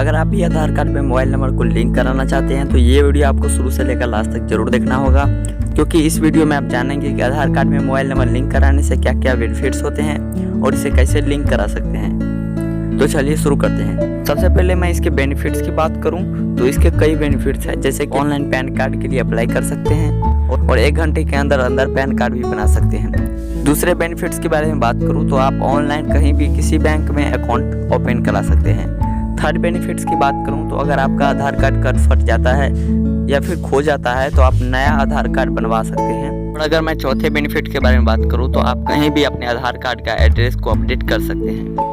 अगर आप भी आधार कार्ड में मोबाइल नंबर को लिंक कराना चाहते हैं तो ये वीडियो आपको शुरू से लेकर लास्ट तक जरूर देखना होगा, क्योंकि इस वीडियो में आप जानेंगे कि आधार कार्ड में मोबाइल नंबर लिंक कराने से क्या क्या बेनिफिट्स होते हैं और इसे कैसे लिंक करा सकते हैं। तो चलिए शुरू करते हैं। सबसे पहले मैं इसके बेनिफिट्स की बात करूं तो इसके कई बेनिफिट्स हैं, जैसे कि ऑनलाइन पैन कार्ड के लिए अप्लाई कर सकते हैं और 1 घंटे के अंदर पैन कार्ड भी बना सकते हैं। दूसरे बेनिफिट्स के बारे में बात करूं तो आप ऑनलाइन कहीं भी किसी बैंक में अकाउंट ओपन करा सकते हैं। थर्ड बेनिफिट्स की बात करूं तो अगर आपका आधार कार्ड फट जाता है या फिर खो जाता है तो आप नया आधार कार्ड बनवा सकते हैं। और अगर मैं चौथे बेनिफिट के बारे में बात करूं तो आप कहीं भी अपने आधार कार्ड का एड्रेस को अपडेट कर सकते हैं।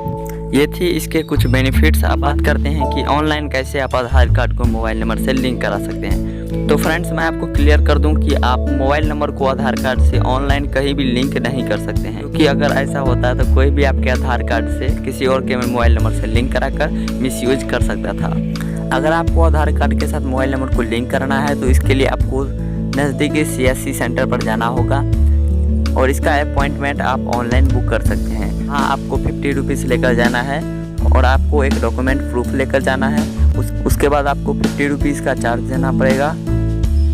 ये थी इसके कुछ बेनिफिट्स। आप बात करते हैं कि ऑनलाइन कैसे आप आधार कार्ड को मोबाइल नंबर से लिंक करा सकते हैं। तो फ्रेंड्स, मैं आपको क्लियर कर दूं कि आप मोबाइल नंबर को आधार कार्ड से ऑनलाइन कहीं भी लिंक नहीं कर सकते हैं, क्योंकि अगर ऐसा होता है तो कोई भी आपके आधार कार्ड से किसी और के मोबाइल नंबर से लिंक कराकर मिसयूज कर सकता था। अगर आपको आधार कार्ड के साथ मोबाइल नंबर को लिंक करना है तो इसके लिए आपको नज़दीकी CSC सेंटर पर जाना होगा और इसका अपॉइंटमेंट आप ऑनलाइन बुक कर सकते हैं। हाँ, आपको 50 रुपीज़ लेकर जाना है और आपको एक डॉक्यूमेंट प्रूफ लेकर जाना है। उसके बाद आपको 50 रुपीज़ का चार्ज देना पड़ेगा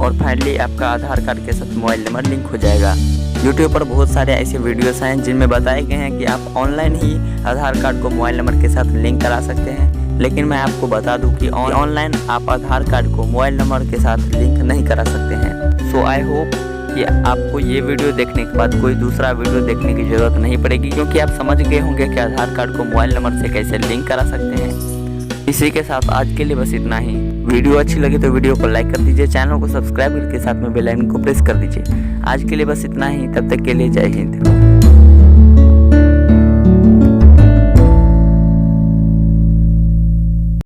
और फाइनली आपका आधार कार्ड के साथ मोबाइल नंबर लिंक हो जाएगा। यूट्यूब पर बहुत सारे ऐसे वीडियोस हैं जिनमें बताए गए हैं कि आप ऑनलाइन ही आधार कार्ड को मोबाइल नंबर के साथ लिंक करा सकते हैं, लेकिन मैं आपको बता दूं कि ऑनलाइन आप आधार कार्ड को मोबाइल नंबर के साथ लिंक नहीं करा सकते हैं। सो आई होप कि आपको ये वीडियो देखने के बाद कोई दूसरा वीडियो देखने की ज़रूरत नहीं पड़ेगी, क्योंकि आप समझ गए होंगे कि आधार कार्ड को मोबाइल नंबर से कैसे लिंक करा सकते हैं। इसी के साथ आज के लिए बस इतना ही। वीडियो अच्छी लगी तो वीडियो को लाइक कर दीजिए, चैनल को सब्सक्राइब करके साथ में बेल आइकन को प्रेस कर दीजिए। आज के लिए बस इतना ही, तब तक के लिए जय हिंद।